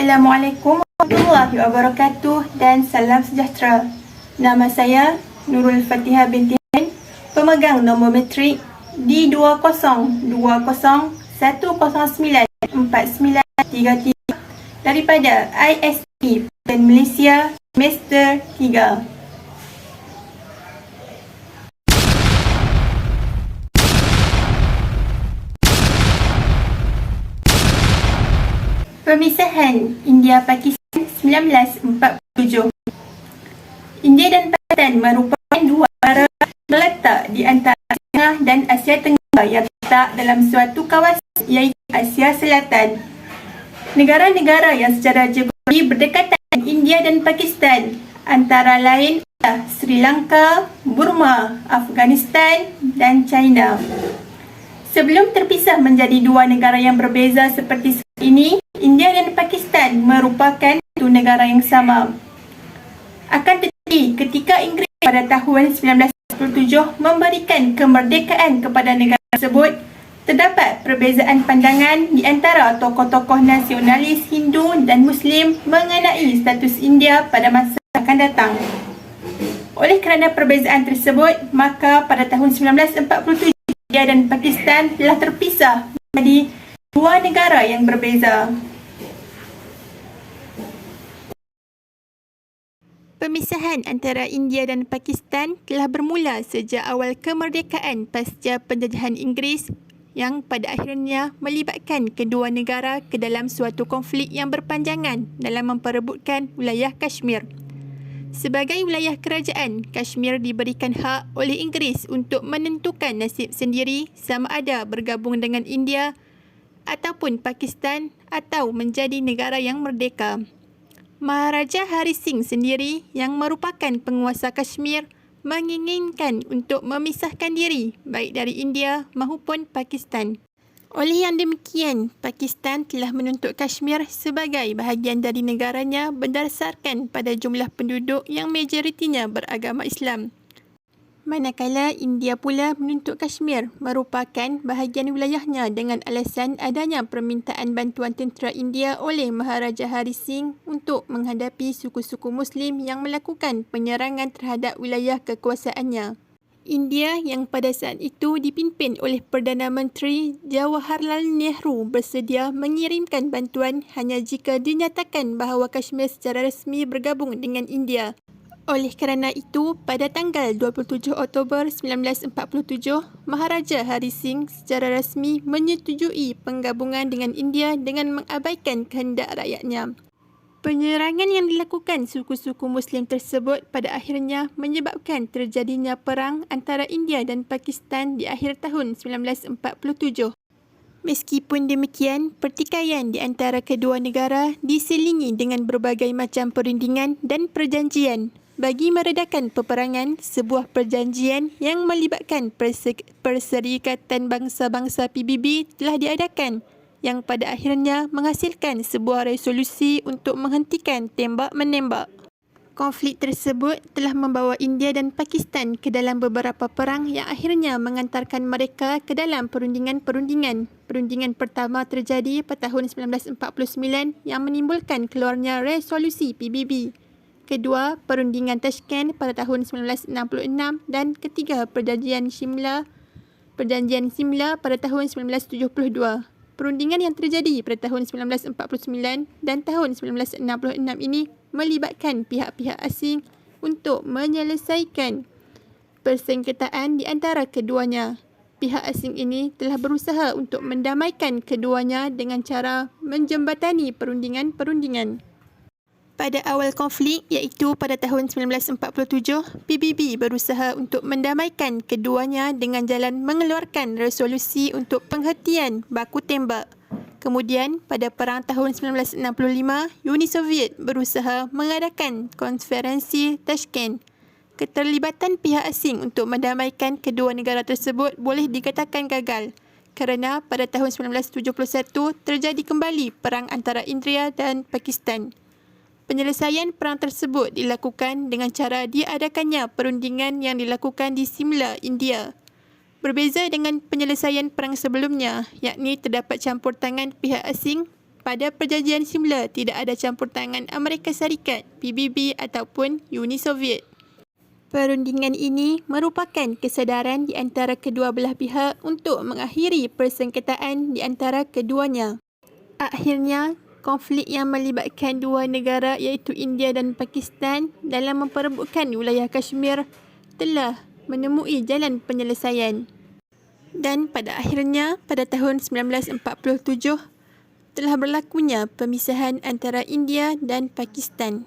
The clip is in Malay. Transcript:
Assalamualaikum warahmatullahi wabarakatuh dan salam sejahtera. Nama saya Nurul Fatihah binti Hen, pemegang nombor matrik D2001094933 daripada ISP dan Malaysia Semester 3. Pemisahan India-Pakistan 1947. India dan Pakistan merupakan dua negara terletak di antara Asia dan Asia Tenggara yang terletak dalam suatu kawasan iaitu Asia Selatan. Negara-negara yang secara geografi berdekatan dengan India dan Pakistan antara lain adalah Sri Lanka, Burma, Afghanistan dan China. Sebelum terpisah menjadi dua negara yang berbeza seperti saat ini, India dan Pakistan merupakan satu negara yang sama. Akan tetapi, ketika Inggeris pada tahun 1947 memberikan kemerdekaan kepada negara tersebut, terdapat perbezaan pandangan di antara tokoh-tokoh nasionalis Hindu dan Muslim mengenai status India pada masa akan datang. Oleh kerana perbezaan tersebut, maka pada tahun 1947, India dan Pakistan telah terpisah menjadi dua negara yang berbeza. Pemisahan antara India dan Pakistan telah bermula sejak awal kemerdekaan pasca penjajahan Inggeris yang pada akhirnya melibatkan kedua negara ke dalam suatu konflik yang berpanjangan dalam memperebutkan wilayah Kashmir. Sebagai wilayah kerajaan, Kashmir diberikan hak oleh Inggeris untuk menentukan nasib sendiri sama ada bergabung dengan India ataupun Pakistan atau menjadi negara yang merdeka. Maharaja Hari Singh sendiri yang merupakan penguasa Kashmir menginginkan untuk memisahkan diri baik dari India maupun Pakistan. Oleh yang demikian, Pakistan telah menuntut Kashmir sebagai bahagian dari negaranya berdasarkan pada jumlah penduduk yang majoritinya beragama Islam. Manakala India pula menuntut Kashmir merupakan bahagian wilayahnya dengan alasan adanya permintaan bantuan tentera India oleh Maharaja Hari Singh untuk menghadapi suku-suku Muslim yang melakukan penyerangan terhadap wilayah kekuasaannya. India yang pada saat itu dipimpin oleh Perdana Menteri Jawaharlal Nehru bersedia mengirimkan bantuan hanya jika dinyatakan bahawa Kashmir secara rasmi bergabung dengan India. Oleh kerana itu, pada tanggal 27 Oktober 1947, Maharaja Hari Singh secara rasmi menyetujui penggabungan dengan India dengan mengabaikan kehendak rakyatnya. Penyerangan yang dilakukan suku-suku Muslim tersebut pada akhirnya menyebabkan terjadinya perang antara India dan Pakistan di akhir tahun 1947. Meskipun demikian, pertikaian di antara kedua negara diselingi dengan berbagai macam perundingan dan perjanjian. Bagi meredakan peperangan, sebuah perjanjian yang melibatkan Perserikatan Bangsa-Bangsa PBB telah diadakan yang pada akhirnya menghasilkan sebuah resolusi untuk menghentikan tembak-menembak. Konflik tersebut telah membawa India dan Pakistan ke dalam beberapa perang yang akhirnya mengantarkan mereka ke dalam perundingan-perundingan. Perundingan pertama terjadi pada tahun 1949 yang menimbulkan keluarnya resolusi PBB. Kedua, perundingan Tashkent pada tahun 1966 dan ketiga, Perjanjian Simla pada tahun 1972. Perundingan yang terjadi pada tahun 1949 dan tahun 1966 ini melibatkan pihak-pihak asing untuk menyelesaikan persengketaan di antara keduanya. Pihak asing ini telah berusaha untuk mendamaikan keduanya dengan cara menjembatani perundingan-perundingan. Pada awal konflik iaitu pada tahun 1947, PBB berusaha untuk mendamaikan keduanya dengan jalan mengeluarkan resolusi untuk penghentian baku tembak. Kemudian, pada perang tahun 1965, Uni Soviet berusaha mengadakan konferensi Tashkent. Keterlibatan pihak asing untuk mendamaikan kedua negara tersebut boleh dikatakan gagal kerana pada tahun 1971 terjadi kembali perang antara India dan Pakistan. Penyelesaian perang tersebut dilakukan dengan cara diadakannya perundingan yang dilakukan di Simla, India. Berbeza dengan penyelesaian perang sebelumnya, yakni terdapat campur tangan pihak asing Pada perjanjian semula, tidak ada campur tangan Amerika Syarikat, PBB ataupun Uni Soviet. Perundingan ini merupakan kesedaran di antara kedua belah pihak untuk mengakhiri persengketaan di antara keduanya. Akhirnya, konflik yang melibatkan dua negara iaitu India dan Pakistan dalam memperebutkan wilayah Kashmir telah menemui jalan penyelesaian. Dan pada akhirnya, pada tahun 1947, telah berlakunya pemisahan antara India dan Pakistan.